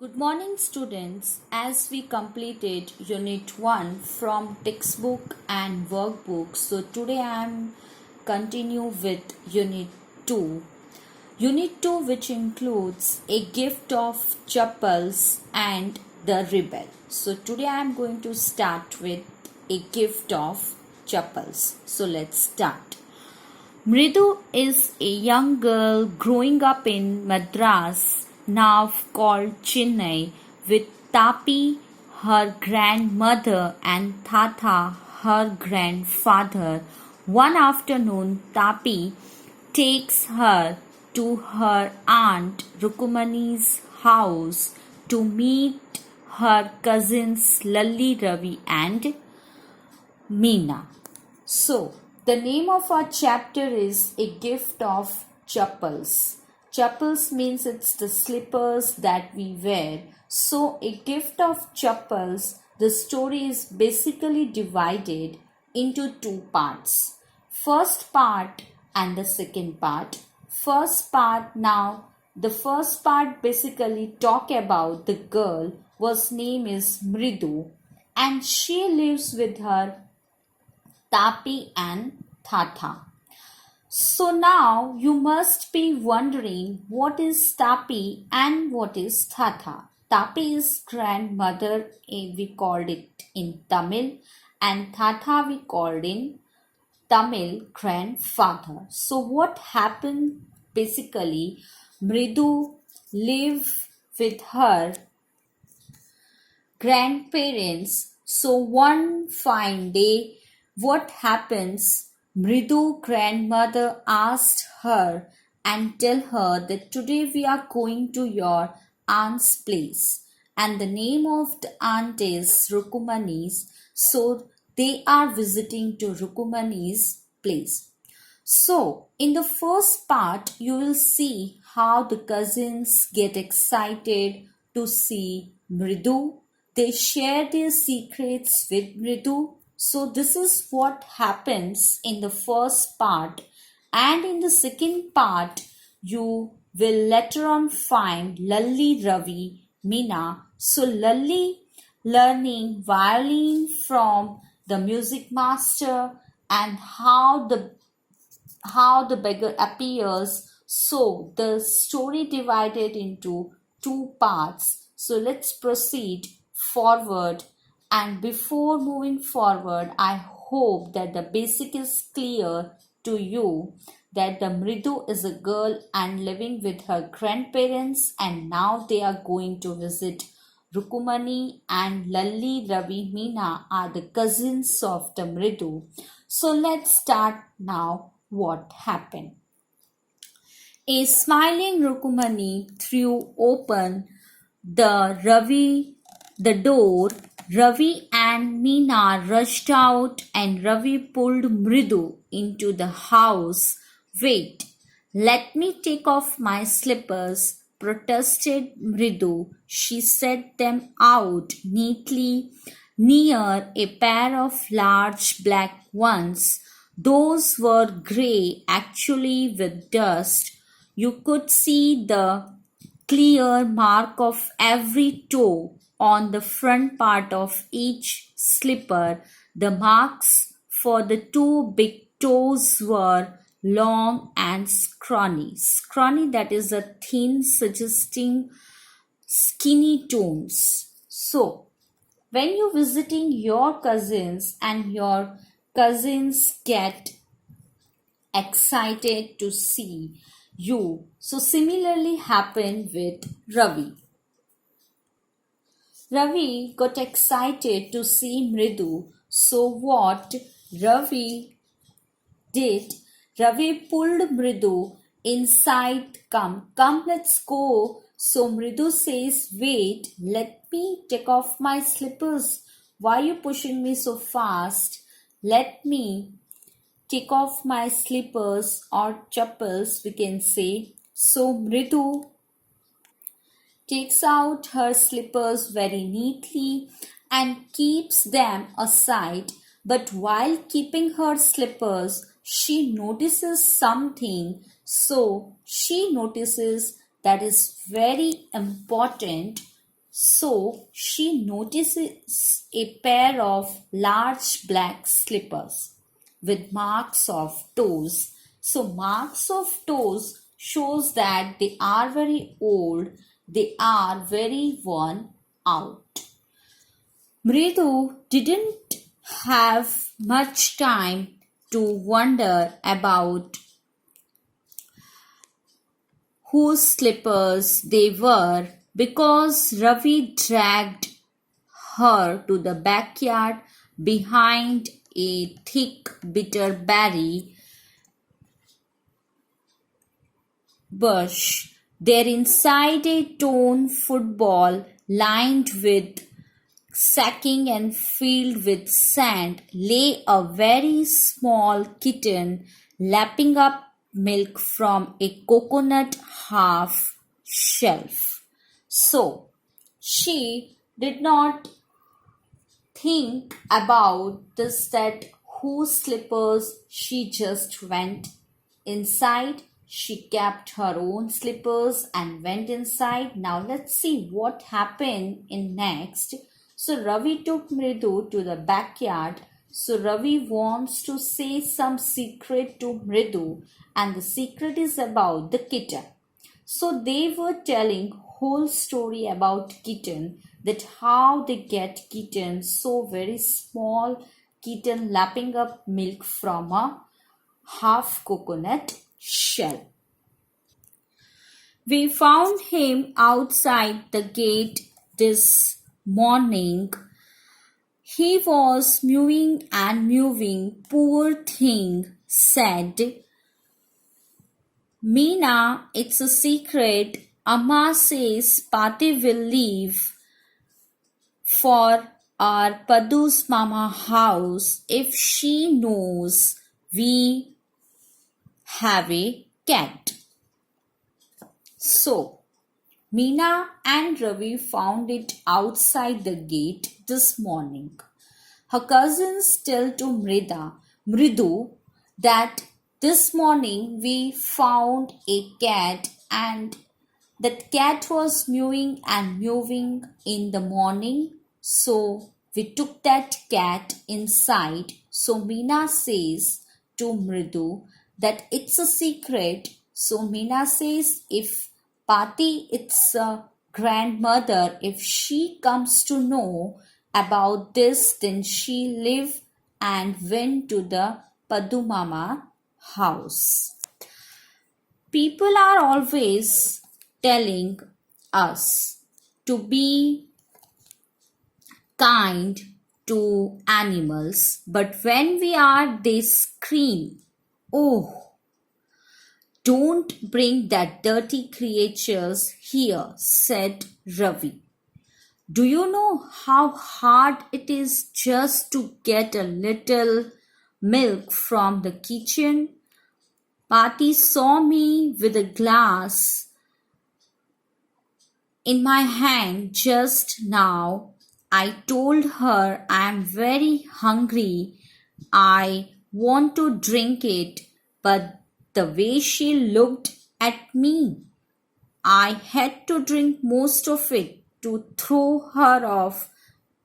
Good morning, students. As we completed unit 1 from textbook and workbook, so today I am continue with unit 2. Unit 2, which includes a gift of Chappals and the rebel. So today I am going to start with a gift of Chappals. So let's start. Mridu is a young girl growing up in Madras, now called Chennai, with Tapi, her grandmother, and Tata, her grandfather. One afternoon, Tapi takes her to her aunt Rukumani's house to meet her cousins Lalli, Ravi, and Meena. So, the name of our chapter is A Gift of Chappals. Chappals means it's the slippers that we wear. So, A Gift of Chappals, the story is basically divided into two parts. First part and the second part. The first part basically talk about the girl whose name is Mridu, and she lives with her Tapi and Tata. So now you must be wondering what is Tapi and what is Tata. Tapi is grandmother, we called it in Tamil, and Tata we called in Tamil grandfather. So what happened basically, Mridu lived with her grandparents. So one fine day, what happens? Mridu grandmother asked her and tell her that today we are going to your aunt's place, and the name of the aunt is Rukumani's. So they are visiting to Rukumani's place. So in the first part, you will see how the cousins get excited to see Mridu. They share their secrets with Mridu. So this is what happens in the first part, and in the second part you will later on find Lalli, Ravi, Meena. So Lalli learning violin from the music master, and how the beggar appears. So the story divided into two parts. So let's proceed forward. And before moving forward, I hope that the basic is clear to you, that the Mridu is a girl and living with her grandparents, and now they are going to visit Rukumani, and Lalli, Ravi, Meena are the cousins of the Mridu. So let's start now what happened. A smiling Rukumani threw open the door. Ravi and Meena rushed out, and Ravi pulled Mridu into the house. Wait, let me take off my slippers, protested Mridu. She set them out neatly near a pair of large black ones. Those were grey, actually, with dust. You could see the clear mark of every toe on the front part of each slipper. The marks for the two big toes were long and scrawny. Scrawny, that is a thin, suggesting skinny tones. So, when you're visiting your cousins and your cousins get excited to see you, so similarly happened with Ravi. Ravi got excited to see Mridu. So what Ravi did, Ravi pulled Mridu inside. Come, let's go. So Mridu says, wait, let me take off my slippers. Why are you pushing me so fast? Let me take off my slippers, or chappals we can say. So Mridu takes out her slippers very neatly and keeps them aside. But while keeping her slippers, she notices something. So she notices that is very important So she notices a pair of large black slippers with marks of toes. So marks of toes shows that they are very old, they are very worn out. Mridu didn't have much time to wonder about whose slippers they were because Ravi dragged her to the backyard behind a thick bitter berry bush. There inside a torn football lined with sacking and filled with sand lay a very small kitten lapping up milk from a coconut half shelf. So she did not think about this, that whose slippers she just went inside. She kept her own slippers and went inside. Now let's see what happened in next. So Ravi took Mridu to the backyard. So Ravi wants to say some secret to Mridu, and the secret is about the kitten. So they were telling whole story about kitten, that how they get kitten, so very small kitten lapping up milk from a half coconut shell. We found him outside the gate this morning. He was mewing and mewing. Poor thing, said Meena. It's a secret. Amma says Pati will leave for our Padu's mama house if she knows we have a cat. So, Meena and Ravi found it outside the gate this morning. Her cousins tell to Mridu, that this morning we found a cat and that cat was mewing and mewing in the morning. So we took that cat inside. So Meena says to Mridu that it's a secret. So Meena says if Pati, it's a grandmother, if she comes to know about this, then she live and went to the Padu Mama house. People are always telling us to be kind to animals, but when we are, they scream, "Oh, don't bring that dirty creatures here," said Ravi. Do you know how hard it is just to get a little milk from the kitchen? Pati saw me with a glass in my hand just now. I told her I'm very hungry. I want to drink it, but the way she looked at me, I had to drink most of it to throw her off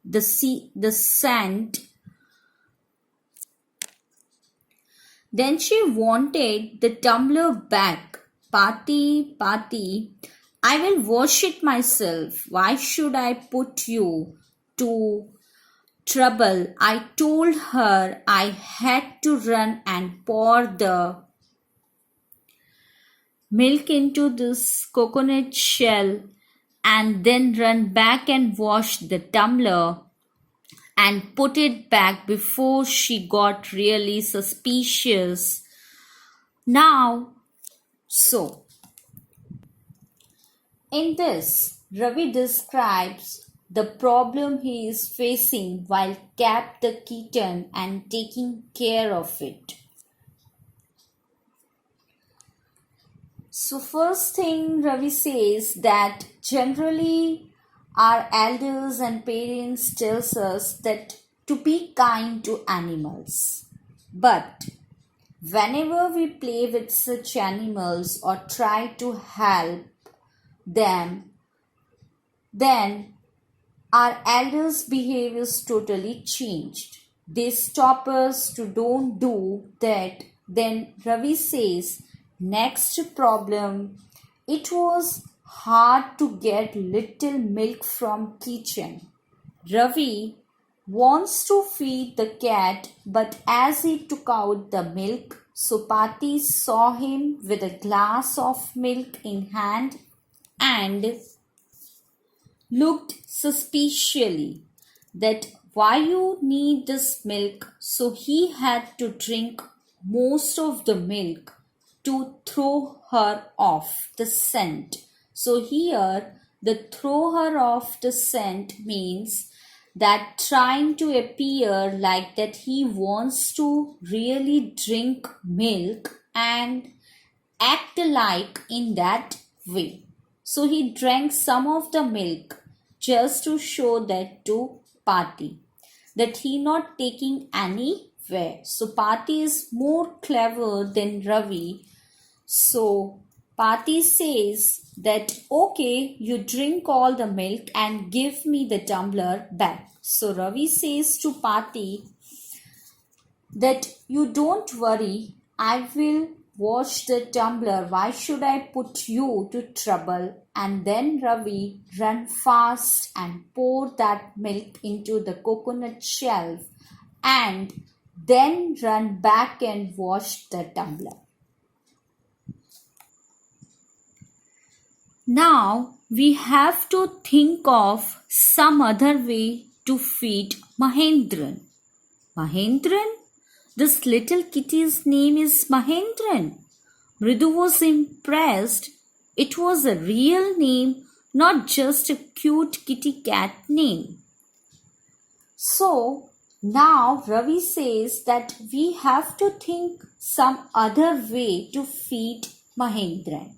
the scent. Then she wanted the tumbler back. Pati, I will wash it myself. Why should I put you to trouble? I told her I had to run and pour the milk into this coconut shell and then run back and wash the tumbler and put it back before she got really suspicious. Now, so in this, Ravi describes the problem he is facing while kept the kitten and taking care of it. So first thing Ravi says that generally our elders and parents tells us that to be kind to animals. But whenever we play with such animals or try to help them, then our elders' behavior is totally changed. They stop us to don't do that. Then Ravi says, next problem. It was hard to get little milk from kitchen. Ravi wants to feed the cat, but as he took out the milk, Supati saw him with a glass of milk in hand and looked suspiciously that why you need this milk, so he had to drink most of the milk to throw her off the scent. So here the throw her off the scent means that trying to appear like that he wants to really drink milk and act like in that way. So he drank some of the milk just to show that to Pati that he not taking anywhere. So Pati is more clever than Ravi. So Pati says that okay, you drink all the milk and give me the tumbler back. So Ravi says to Pati that you don't worry, I will wash the tumbler. Why should I put you to trouble? And then Ravi ran fast and poured that milk into the coconut shelf and then ran back and washed the tumbler. Now we have to think of some other way to feed Mahendran. Mahendran? This little kitty's name is Mahendran. Mridu was impressed. It was a real name, not just a cute kitty cat name. So now Ravi says that we have to think some other way to feed Mahendran.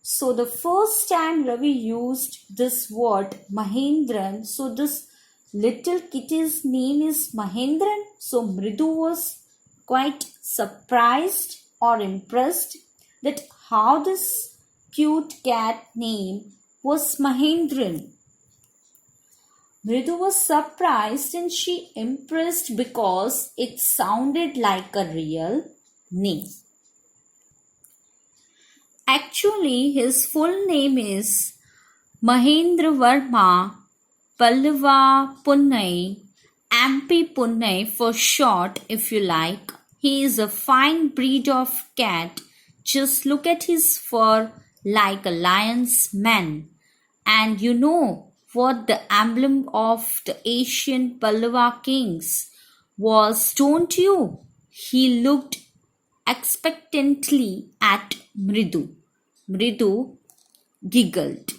So the first time Ravi used this word Mahendran, so this little kitty's name is Mahendran. So Mridu was quite surprised or impressed that how this cute cat name was Mahendran. Mridu was surprised and she impressed because it sounded like a real name. Actually, his full name is Mahendra Verma Pallava Punnai, MP Punnai for short if you like. He is a fine breed of cat. Just look at his fur like a lion's mane. And you know what the emblem of the Asian Pallava kings was, don't you? He looked expectantly at Mridu. Mridu giggled.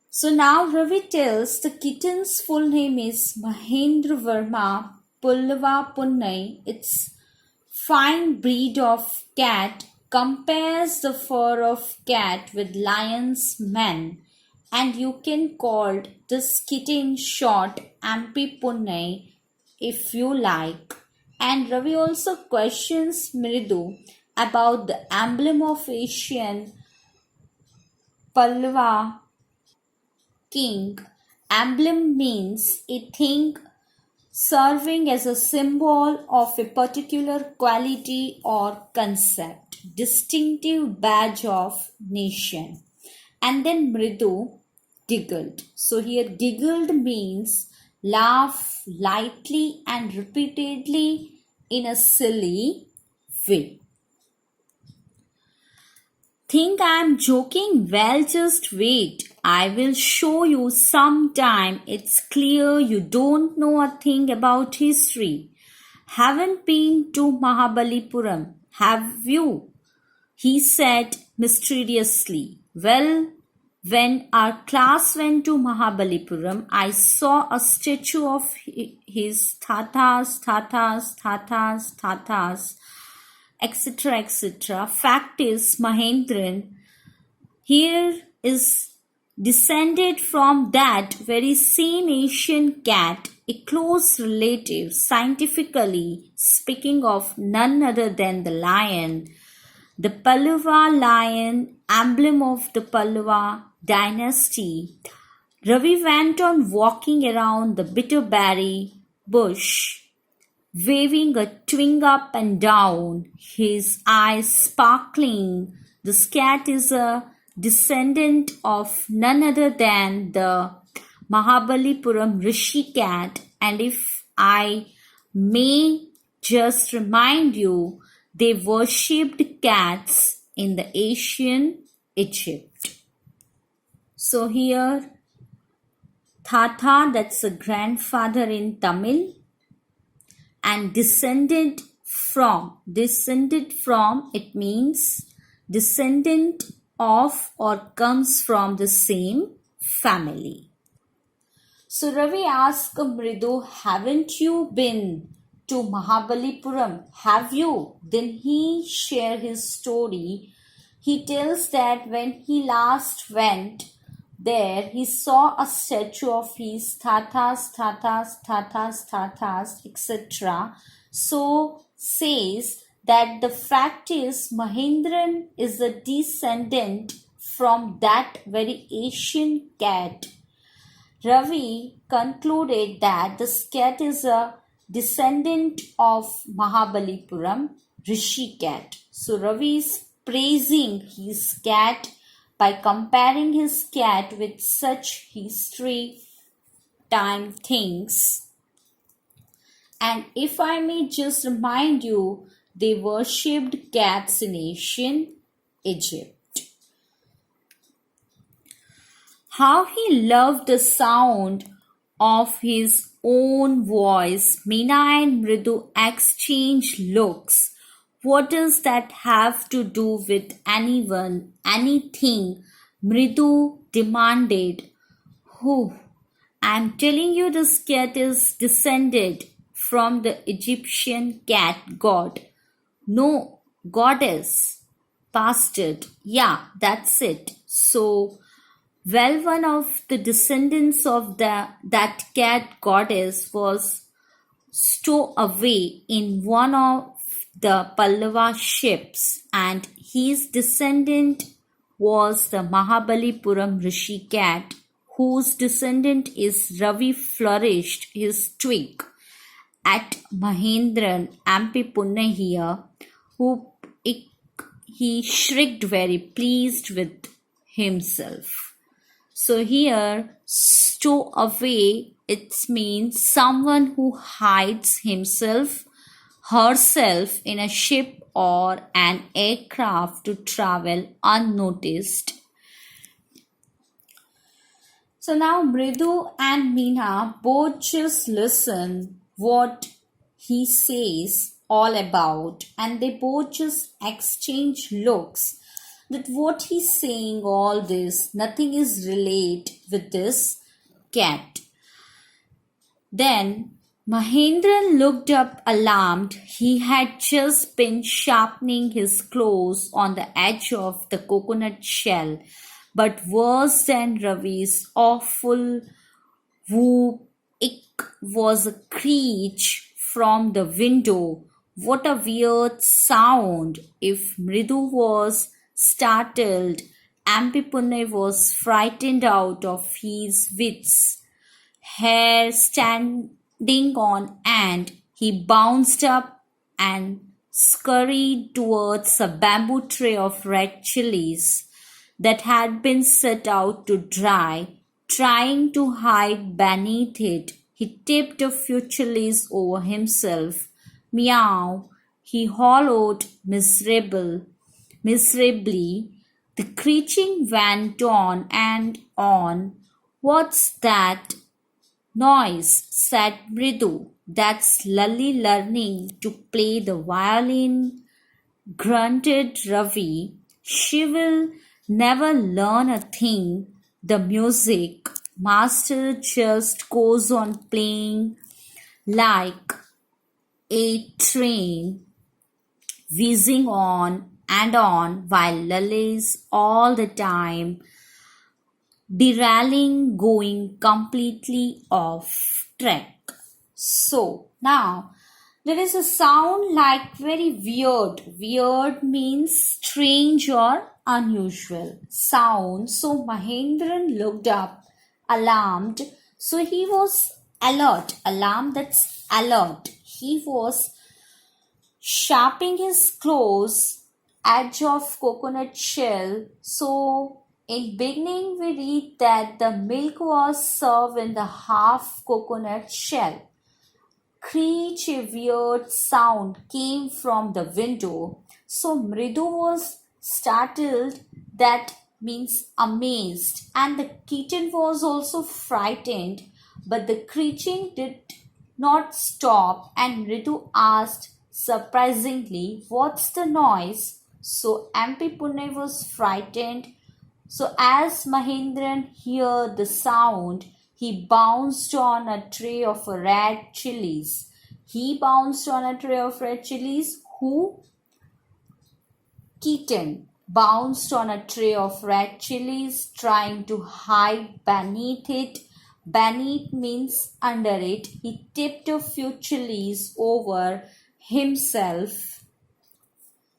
So now Ravi tells the kitten's full name is Mahendra Verma Pallava Punnai. It's fine breed of cat, compares the fur of cat with lion's mane, and you can call this kitten short MP Punnai if you like. And Ravi also questions Mridu about the emblem of Asian Pallava king. Emblem means a thing serving as a symbol of a particular quality or concept, distinctive badge of nation. And then Mridu giggled. So here giggled means laugh lightly and repeatedly in a silly way. Think I am joking? Well, just wait. I will show you sometime. It's clear you don't know a thing about history. Haven't been to Mahabalipuram, have you? He said mysteriously. Well, when our class went to Mahabalipuram, I saw a statue of his tatas, etc., etc. Fact is, Mahendran here is descended from that very same Asian cat, a close relative, scientifically speaking, of none other than the lion, the Pallava lion, emblem of the Pallava dynasty. Ravi went on walking around the bitterberry bush, waving a twig up and down, his eyes sparkling. This cat is a descendant of none other than the Mahabalipuram Rishi cat, and if I may just remind you, they worshipped cats in the ancient Egypt. So here, Tata, that's a grandfather in Tamil, and descended from, it means descendant of or comes from the same family. So Ravi asked Mridu, haven't you been to Mahabalipuram? Have you? Then he shared his story. He tells that when he last went there, he saw a statue of his tatas, etc. So says that the fact is Mahendran is a descendant from that very ancient cat. Ravi concluded that this cat is a descendant of Mahabalipuram Rishi cat. So Ravi is praising his cat by comparing his cat with such history time things. And if I may just remind you, they worshipped cats in ancient Egypt. How he loved the sound of his own voice. Meena and Mridu exchanged looks. What does that have to do with anyone, anything? Mridu demanded. I'm telling you, this cat is descended from the Egyptian cat god. No, goddess. Bastard. Yeah, that's it. So, well, one of the descendants of that cat goddess was stowed away in one of the Pallava ships, and his descendant was the Mahabalipuram Rishi cat, whose descendant is Ravi flourished his twig at Mahendran MP Punna here, who he shrieked very pleased with himself. So here, stow away, it means someone who hides himself, herself in a ship or an aircraft to travel unnoticed. So now Mridu and Meena both just listen what he says all about, and they both just exchange looks that what he's saying all this, nothing is relate with this cat. Then Mahendran looked up alarmed. He had just been sharpening his claws on the edge of the coconut shell. But worse than Ravi's awful whoop, it was a screech from the window. What a weird sound! If Mridu was startled, Ampipune was frightened out of his wits. Hair standing on end, he bounced up and scurried towards a bamboo tray of red chilies that had been set out to dry. Trying to hide beneath it, he tipped a few chilies over himself. Meow, he hollowed miserably. The screeching went on and on. What's that noise? Said Mridu. That's Lally learning to play the violin, grunted Ravi. She will never learn a thing. The music master just goes on playing like a train, whizzing on and on while Lali's all the time derailing, going completely off track. So now there is a sound like very weird. Weird means strange or unusual sound. So Mahendran looked up alarmed. So he was alert. Alarm, that's alert. He was sharpening his clothes edge of coconut shell. So in beginning we read that the milk was served in the half coconut shell. Creech, a weird sound came from the window. So Mridu was startled, that means amazed, and the kitten was also frightened, but the creaking did not stop, and Mridu asked surprisingly, "What's the noise?" So MP Pune was frightened. So as Mahendran heard the sound, he bounced on a tray of red chilies. He bounced on a tray of red chilies. Who? Kitten bounced on a tray of red chilies, trying to hide beneath it. Beneath means under it. He tipped a few chilies over himself.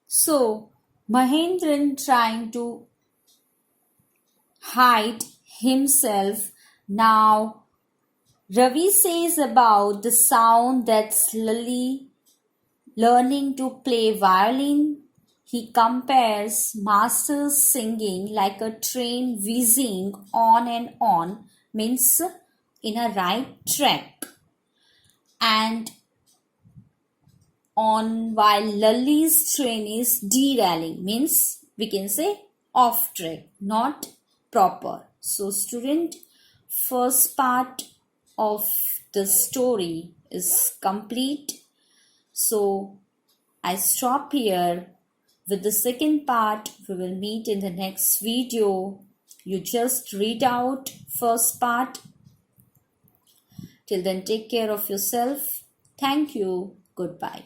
So Mahendran trying to hide himself. Now Ravi says about the sound that's Lily learning to play violin. He compares master's singing like a train whizzing on and on, means in a right track, and on while Lali's train is derailing, means we can say off track, not proper. So student, first part of the story is complete. So I stop here. With the second part, we will meet in the next video. You just read out first part. Till then, take care of yourself. Thank you. Goodbye.